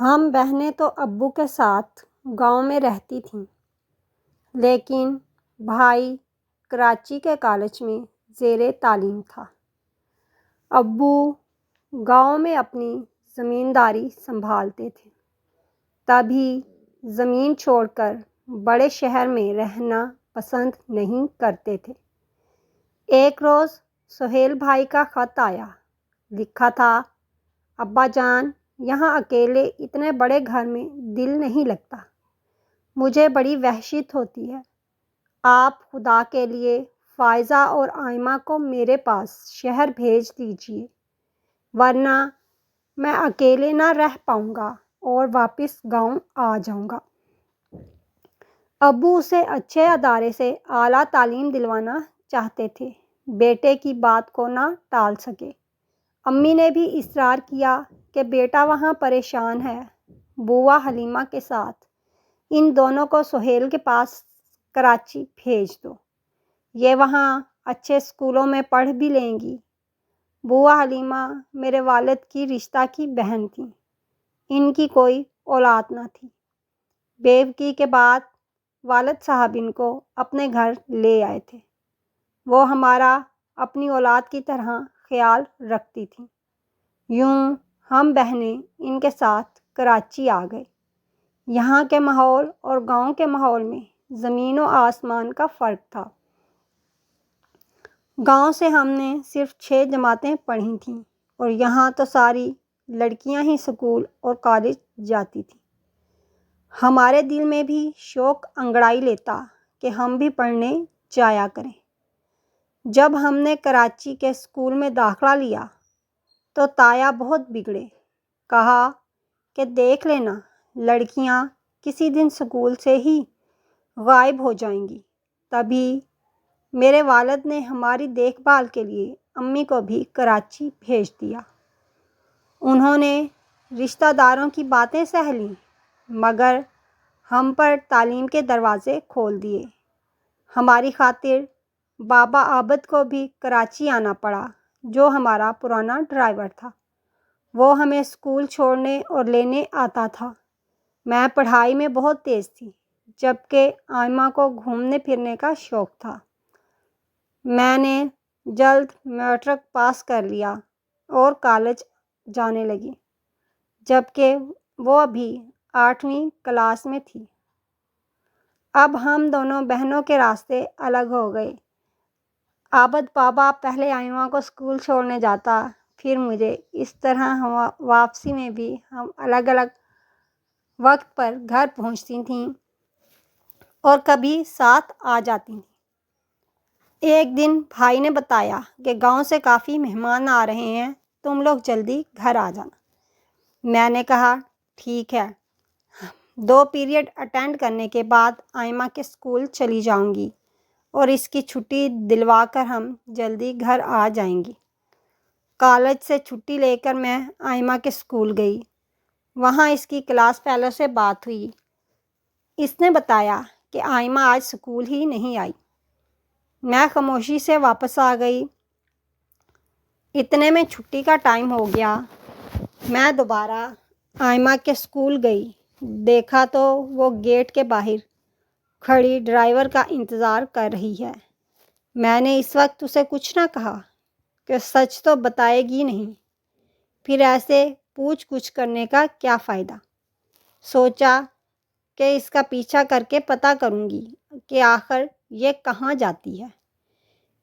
ہم بہنیں تو ابو کے ساتھ گاؤں میں رہتی تھیں، لیکن بھائی کراچی کے کالج میں زیر تعلیم تھا۔ ابو گاؤں میں اپنی زمینداری سنبھالتے تھے، تبھی زمین چھوڑ کر بڑے شہر میں رہنا پسند نہیں کرتے تھے۔ ایک روز سہیل بھائی کا خط آیا۔ لکھا تھا، ابا جان، یہاں اکیلے اتنے بڑے گھر میں دل نہیں لگتا، مجھے بڑی وحشت ہوتی ہے۔ آپ خدا کے لیے فائزہ اور آئمہ کو میرے پاس شہر بھیج دیجیے، ورنہ میں اکیلے نہ رہ پاؤں گا اور واپس گاؤں آ جاؤں گا۔ ابو اسے اچھے ادارے سے اعلیٰ تعلیم دلوانا چاہتے تھے، بیٹے کی بات کو نہ ٹال سکے۔ امی نے بھی اصرار کیا کہ بیٹا وہاں پریشان ہے، بوا حلیمہ کے ساتھ ان دونوں کو سہیل کے پاس کراچی بھیج دو، یہ وہاں اچھے اسکولوں میں پڑھ بھی لیں گی۔ بوا حلیمہ میرے والد کی رشتہ کی بہن تھیں، ان کی کوئی اولاد نہ تھی۔ بیوگی کے بعد والد صاحب ان کو اپنے گھر لے آئے تھے۔ وہ ہمارا اپنی اولاد کی طرح خیال رکھتی تھیں۔ یوں ہم بہنیں ان کے ساتھ کراچی آ گئے۔ یہاں کے ماحول اور گاؤں کے ماحول میں زمین و آسمان کا فرق تھا۔ گاؤں سے ہم نے صرف 6 جماعتیں پڑھی تھیں اور یہاں تو ساری لڑکیاں ہی اسکول اور کالج جاتی تھیں۔ ہمارے دل میں بھی شوق انگڑائی لیتا کہ ہم بھی پڑھنے جایا کریں۔ جب ہم نے کراچی کے اسکول میں داخلہ لیا تو تایا بہت بگڑے۔ کہا کہ دیکھ لینا، لڑکیاں کسی دن اسکول سے ہی غائب ہو جائیں گی۔ تبھی میرے والد نے ہماری دیکھ بھال کے لیے امی کو بھی کراچی بھیج دیا۔ انہوں نے رشتہ داروں کی باتیں سہ لیں، مگر ہم پر تعلیم کے دروازے کھول دیے۔ ہماری خاطر بابا عابد کو بھی کراچی آنا پڑا، جو ہمارا پرانا ڈرائیور تھا۔ وہ ہمیں اسکول چھوڑنے اور لینے آتا تھا۔ میں پڑھائی میں بہت تیز تھی، جبکہ آئمہ کو گھومنے پھرنے کا شوق تھا۔ میں نے جلد میٹرک پاس کر لیا اور کالج جانے لگی، جبکہ وہ ابھی 8ویں کلاس میں تھی۔ اب ہم دونوں بہنوں کے راستے الگ ہو گئے۔ عابد بابا پہلے آئمہ کو اسکول چھوڑنے جاتا، پھر مجھے۔ اس طرح واپسی میں بھی ہم الگ الگ وقت پر گھر پہنچتی تھیں اور کبھی ساتھ آ جاتی تھیں۔ ایک دن بھائی نے بتایا کہ گاؤں سے کافی مہمان آ رہے ہیں، تم لوگ جلدی گھر آ جانا۔ میں نے کہا ٹھیک ہے، 2 پیریڈ اٹینڈ کرنے کے بعد آئمہ کے اسکول چلی جاؤں گی اور اس کی چھٹی دلوا کر ہم جلدی گھر آ جائیں گی۔ کالج سے چھٹی لے کر میں آئمہ کے اسکول گئی۔ وہاں اس کی کلاس فیلو سے بات ہوئی۔ اس نے بتایا کہ آئمہ آج اسکول ہی نہیں آئی۔ میں خاموشی سے واپس آ گئی۔ اتنے میں چھٹی کا ٹائم ہو گیا۔ میں دوبارہ آئمہ کے اسکول گئی، دیکھا تو وہ گیٹ کے باہر کھڑی ڈرائیور کا انتظار کر رہی ہے۔ میں نے اس وقت اسے کچھ نہ کہا کہ سچ تو بتائے گی نہیں، پھر ایسے پوچھ گچھ کرنے کا کیا فائدہ۔ سوچا کہ اس کا پیچھا کر کے پتہ کروں گی کہ آخر یہ کہاں جاتی ہے۔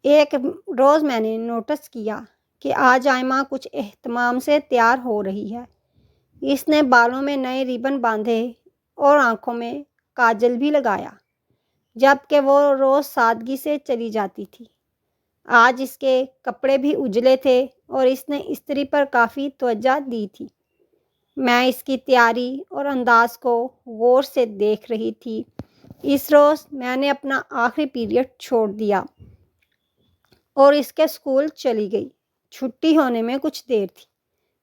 ایک روز میں نے نوٹس کیا کہ آج آئمہ کچھ اہتمام سے تیار ہو رہی ہے۔ اس نے بالوں میں نئے ریبن باندھے اور آنکھوں میں کاجل بھی لگایا، جبکہ وہ روز سادگی سے چلی جاتی تھی۔ آج اس کے کپڑے بھی اجلے تھے اور اس نے استری پر کافی توجہ دی تھی۔ میں اس کی تیاری اور انداز کو غور سے دیکھ رہی تھی۔ اس روز میں نے اپنا آخری پیریڈ چھوڑ دیا اور اس کے اسکول چلی گئی۔ چھٹی ہونے میں کچھ دیر تھی۔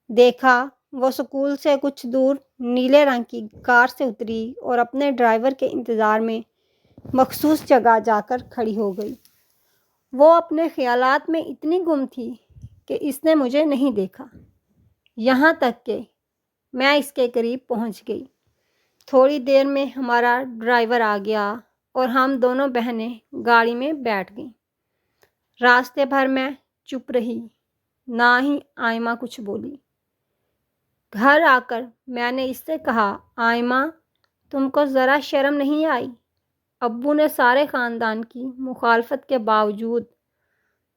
دیکھا وہ اسکول سے کچھ دور نیلے رنگ کی کار سے اتری اور اپنے ڈرائیور کے انتظار میں مخصوص جگہ جا کر کھڑی ہو گئی۔ وہ اپنے خیالات میں اتنی گم تھی کہ اس نے مجھے نہیں دیکھا، یہاں تک کہ میں اس کے قریب پہنچ گئی۔ تھوڑی دیر میں ہمارا ڈرائیور آ گیا اور ہم دونوں بہنیں گاڑی میں بیٹھ گئیں۔ راستے بھر میں چپ رہی، نہ ہی آئمہ کچھ بولی۔ گھر آ کر میں نے اس سے کہا، آئمہ تم کو ذرا شرم نہیں آئی؟ ابو نے سارے خاندان کی مخالفت کے باوجود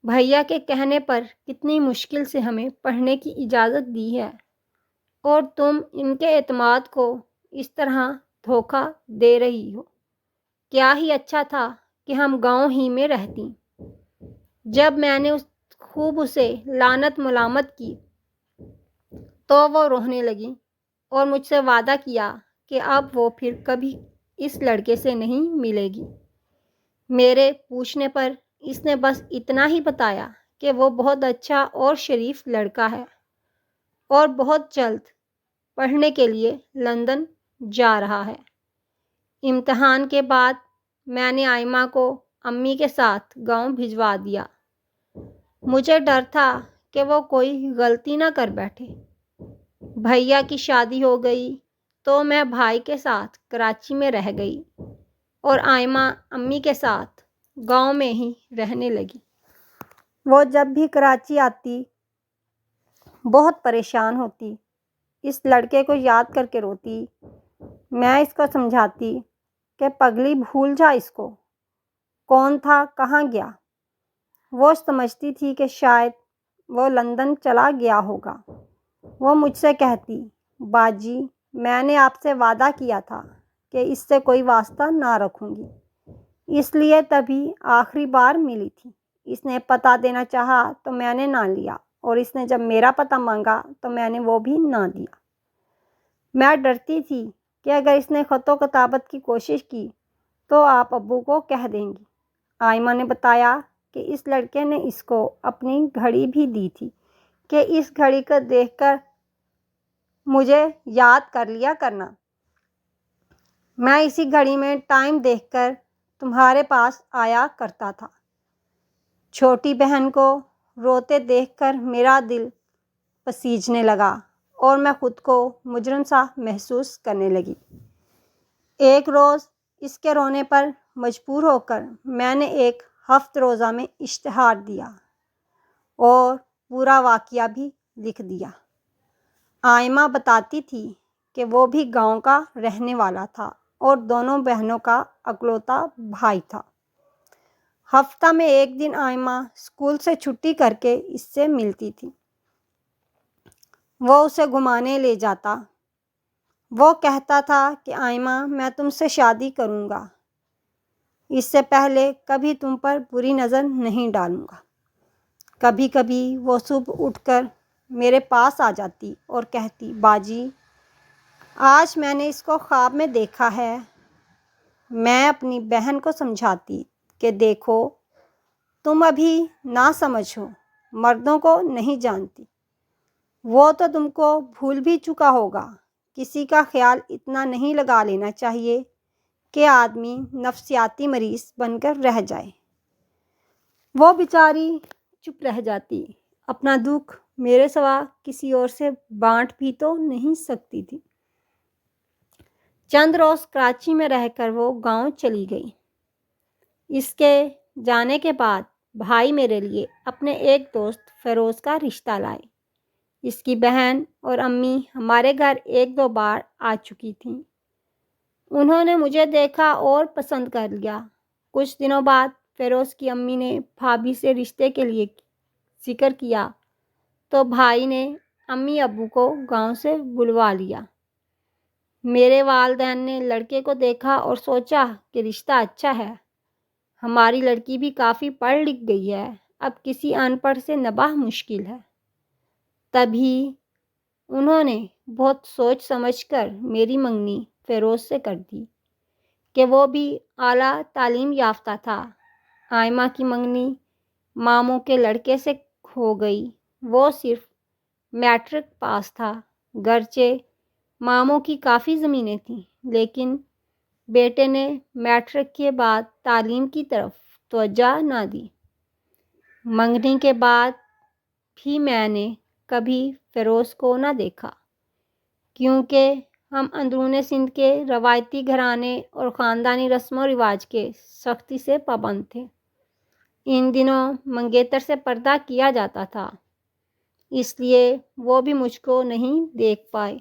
بھیا کے کہنے پر کتنی مشکل سے ہمیں پڑھنے کی اجازت دی ہے، اور تم ان کے اعتماد کو اس طرح دھوکہ دے رہی ہو۔ کیا ہی اچھا تھا کہ ہم گاؤں ہی میں رہتی۔ جب میں نے خوب اسے لعنت ملامت کی تو وہ رونے لگی اور مجھ سے وعدہ کیا کہ اب وہ پھر کبھی اس لڑکے سے نہیں ملے گی۔ میرے پوچھنے پر اس نے بس اتنا ہی بتایا کہ وہ بہت اچھا اور شریف لڑکا ہے اور بہت جلد پڑھنے کے لیے لندن جا رہا ہے۔ امتحان کے بعد میں نے آئمہ کو امی کے ساتھ گاؤں بھجوا دیا۔ مجھے ڈر تھا کہ وہ کوئی غلطی نہ کر بیٹھے۔ بھیا کی شادی ہو گئی تو میں بھائی کے ساتھ کراچی میں رہ گئی اور آئمہ امی کے ساتھ گاؤں میں ہی رہنے لگی۔ وہ جب بھی کراچی آتی بہت پریشان ہوتی، اس لڑکے کو یاد کر کے روتی۔ میں اس کو سمجھاتی کہ پگلی بھول جا اس کو، کون تھا کہاں گیا۔ وہ سمجھتی تھی کہ شاید وہ لندن چلا گیا ہوگا۔ وہ مجھ سے کہتی، باجی میں نے آپ سے وعدہ کیا تھا کہ اس سے کوئی واسطہ نہ رکھوں گی، اس لیے تبھی آخری بار ملی تھی۔ اس نے پتہ دینا چاہا تو میں نے نہ لیا، اور اس نے جب میرا پتہ مانگا تو میں نے وہ بھی نہ دیا۔ میں ڈرتی تھی کہ اگر اس نے خط و کتابت کی کوشش کی تو آپ ابو کو کہہ دیں گی۔ آئمہ نے بتایا کہ اس لڑکے نے اس کو اپنی گھڑی بھی دی تھی کہ اس گھڑی کو دیکھ کر مجھے یاد کر لیا کرنا۔ میں اسی گھڑی میں ٹائم دیکھ کر تمہارے پاس آیا کرتا تھا۔ چھوٹی بہن کو روتے دیکھ کر میرا دل پسیجنے لگا اور میں خود کو مجرم سا محسوس کرنے لگی۔ ایک روز اس کے رونے پر مجبور ہو کر میں نے ایک ہفت روزہ میں اشتہار دیا اور پورا واقعہ بھی لکھ دیا۔ آئمہ بتاتی تھی کہ وہ بھی گاؤں کا رہنے والا تھا اور دونوں بہنوں کا اکلوتا بھائی تھا۔ ہفتہ میں ایک دن آئمہ اسکول سے چھٹی کر کے اس سے ملتی تھی۔ وہ اسے گھمانے لے جاتا۔ وہ کہتا تھا کہ آئمہ میں تم سے شادی کروں گا، اس سے پہلے کبھی تم پر بری نظر نہیں ڈالوں گا۔ کبھی کبھی وہ صبح اٹھ کر میرے پاس آ جاتی اور کہتی، باجی آج میں نے اس کو خواب میں دیکھا ہے۔ میں اپنی بہن کو سمجھاتی کہ دیکھو تم ابھی ناسمجھ ہو، مردوں کو نہیں جانتی، وہ تو تم کو بھول بھی چکا ہوگا۔ کسی کا خیال اتنا نہیں لگا لینا چاہیے کہ آدمی نفسیاتی مریض بن کر رہ جائے۔ وہ بیچاری چپ رہ جاتی، اپنا دکھ میرے سوا کسی اور سے بانٹ بھی تو نہیں سکتی تھی۔ چند روز کراچی میں رہ کر وہ گاؤں چلی گئی۔ اس کے جانے کے بعد بھائی میرے لیے اپنے ایک دوست فیروز کا رشتہ لائے۔ اس کی بہن اور امی ہمارے گھر ایک دو بار آ چکی تھیں۔ انہوں نے مجھے دیکھا اور پسند کر لیا۔ کچھ دنوں بعد فیروز کی امی نے بھابھی سے رشتے کے لیے ذکر کیا تو بھائی نے امی ابو کو گاؤں سے بلوا لیا۔ میرے والدین نے لڑکے کو دیکھا اور سوچا کہ رشتہ اچھا ہے، ہماری لڑکی بھی کافی پڑھ لکھ گئی ہے، اب کسی ان پڑھ سے نباہ مشکل ہے۔ تبھی انہوں نے بہت سوچ سمجھ کر میری منگنی فیروز سے کر دی کہ وہ بھی اعلیٰ تعلیم یافتہ تھا۔ آئمہ کی منگنی ماموں کے لڑکے سے ہو گئی۔ وہ صرف میٹرک پاس تھا، گرچہ ماموں کی کافی زمینیں تھیں، لیکن بیٹے نے میٹرک کے بعد تعلیم کی طرف توجہ نہ دی۔ منگنی کے بعد بھی میں نے کبھی فیروز کو نہ دیکھا۔ کیونکہ ہم اندرون سندھ کے روایتی گھرانے اور خاندانی رسم و رواج کے سختی سے پابند تھے۔ ان دنوں منگیتر سے پردہ کیا جاتا تھا، اس لیے وہ بھی مجھ کو نہیں دیکھ پائے۔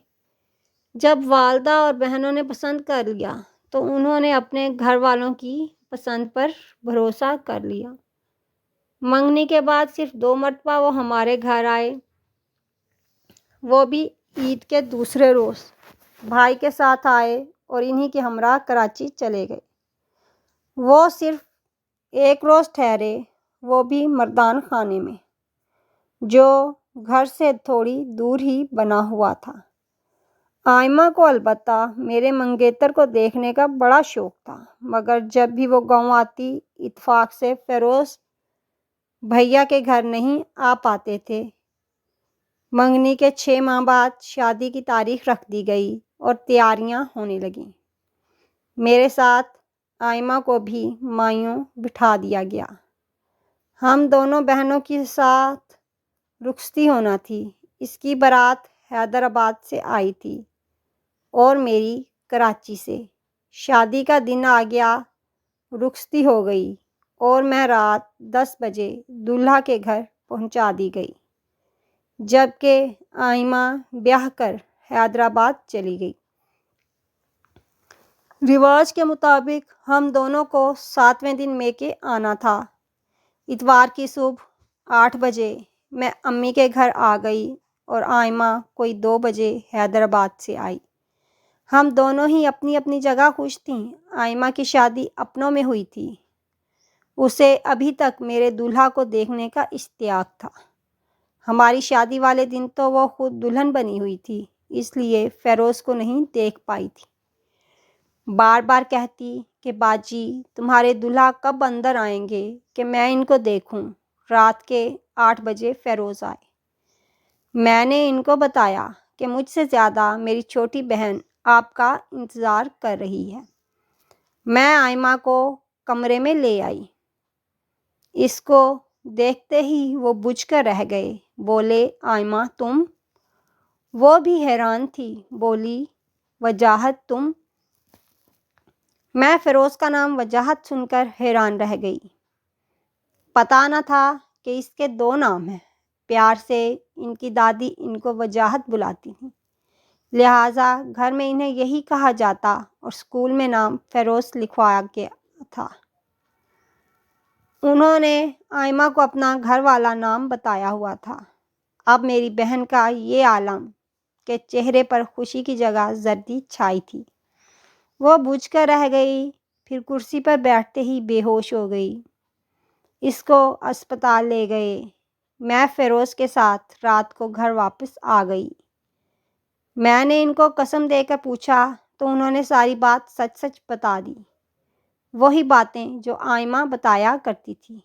جب والدہ اور بہنوں نے پسند کر لیا تو انہوں نے اپنے گھر والوں کی پسند پر بھروسہ کر لیا۔ منگنی کے بعد صرف 2 مرتبہ وہ ہمارے گھر آئے، وہ بھی عید کے دوسرے روز۔ بھائی کے ساتھ آئے اور انہی کے ہمراہ کراچی چلے گئے۔ وہ صرف 1 روز ٹھہرے، وہ بھی مردان خانے میں، جو گھر سے تھوڑی دور ہی بنا ہوا تھا۔ آئمہ کو البتہ میرے منگیتر کو دیکھنے کا بڑا شوق تھا، مگر جب بھی وہ گاؤں آتی اتفاق سے فیروز بھیا کے گھر نہیں آ پاتے تھے۔ منگنی کے 6 ماہ بعد شادی کی تاریخ رکھ دی گئی اور تیاریاں ہونے لگیں۔ میرے ساتھ آئمہ کو بھی مایوں بٹھا دیا گیا۔ ہم دونوں بہنوں کے ساتھ رخصتی ہونا تھی۔ اس کی بارات حیدرآباد سے آئی تھی اور میری کراچی سے۔ شادی کا دن آ گیا، رخصتی ہو گئی اور میں رات 10 بجے دولہا کے گھر پہنچا دی گئی، جبکہ آئمہ بیاہ کر حیدرآباد چلی گئی۔ رواج کے مطابق ہم دونوں کو 7ویں دن میکے آنا تھا۔ اتوار کی صبح 8 بجے میں امی کے گھر آ گئی اور آئمہ کوئی 2 بجے حیدرآباد سے آئی۔ ہم دونوں ہی اپنی اپنی جگہ خوش تھیں۔ آئمہ کی شادی اپنوں میں ہوئی تھی، اسے ابھی تک میرے دولہا کو دیکھنے کا اشتیاق تھا۔ ہماری شادی والے دن تو وہ خود دلہن بنی ہوئی تھی، اس لیے فیروز کو نہیں دیکھ پائی تھی۔ بار بار کہتی کہ باجی تمہارے دولہا کب اندر آئیں گے کہ میں ان کو دیکھوں۔ رات کے 8 بجے فیروز آئے۔ میں نے ان کو بتایا کہ مجھ سے زیادہ میری چھوٹی بہن آپ کا انتظار کر رہی ہے۔ میں آئمہ کو کمرے میں لے آئی۔ اس کو دیکھتے ہی وہ بجھ کر رہ گئے۔ بولے آئمہ تم؟ وہ بھی حیران تھی، بولی وجاہت تم؟ میں فیروز کا نام وجاہت سن کر حیران رہ گئی۔ پتہ نہ تھا کہ اس کے 2 نام ہیں۔ پیار سے ان کی دادی ان کو وجاہت بلاتی تھیں، لہٰذا گھر میں انہیں یہی کہا جاتا اور اسکول میں نام فیروز لکھوایا گیا تھا۔ انہوں نے آئمہ کو اپنا گھر والا نام بتایا ہوا تھا۔ اب میری بہن کا یہ عالم کہ چہرے پر خوشی کی جگہ زردی چھائی تھی، وہ بجھ کر رہ گئی، پھر کرسی پر بیٹھتے ہی بے ہوش ہو گئی۔ اس کو اسپتال لے گئے۔ میں فیروز کے ساتھ رات کو گھر واپس آ گئی۔ میں نے ان کو قسم دے کر پوچھا تو انہوں نے ساری بات سچ سچ بتا دی، وہی باتیں جو آئمہ بتایا کرتی تھی۔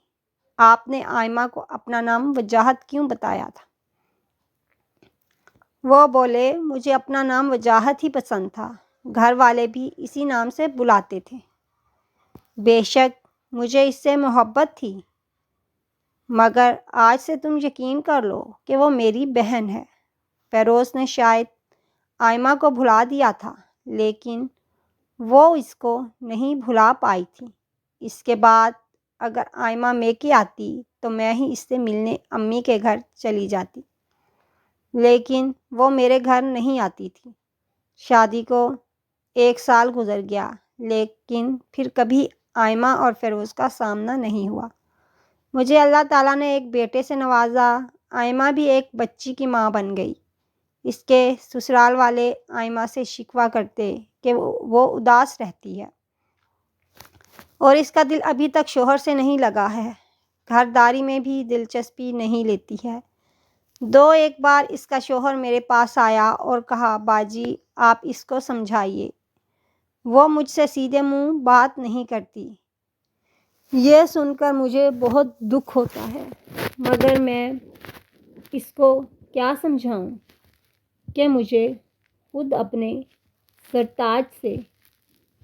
آپ نے آئمہ کو اپنا نام وجاہت کیوں بتایا تھا؟ وہ بولے مجھے اپنا نام وجاہت ہی پسند تھا، گھر والے بھی اسی نام سے بلاتے تھے۔ بے شک مجھے اس سے محبت تھی، مگر آج سے تم یقین کر لو کہ وہ میری بہن ہے۔ فیروز نے شاید آئمہ کو بھلا دیا تھا، لیکن وہ اس کو نہیں بھلا پائی تھی۔ اس کے بعد اگر آئمہ میکے آتی تو میں ہی اس سے ملنے امی کے گھر چلی جاتی، لیکن وہ میرے گھر نہیں آتی تھی۔ شادی کو 1 سال گزر گیا، لیکن پھر کبھی آئمہ اور فیروز کا سامنا نہیں ہوا۔ مجھے اللہ تعالیٰ نے ایک بیٹے سے نوازا۔ آئمہ بھی ایک بچی کی ماں بن گئی۔ اس کے سسرال والے آئمہ سے شکوہ کرتے کہ وہ اداس رہتی ہے اور اس کا دل ابھی تک شوہر سے نہیں لگا ہے، گھرداری میں بھی دلچسپی نہیں لیتی ہے۔ 2-1 بار اس کا شوہر میرے پاس آیا اور کہا باجی آپ اس کو سمجھائیے، وہ مجھ سے سیدھے منہ بات نہیں کرتی۔ یہ سن کر مجھے بہت دکھ ہوتا ہے، مگر میں اس کو کیا سمجھاؤں کہ مجھے خود اپنے سرتاج سے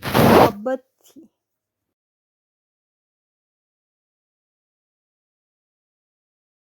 محبت تھی۔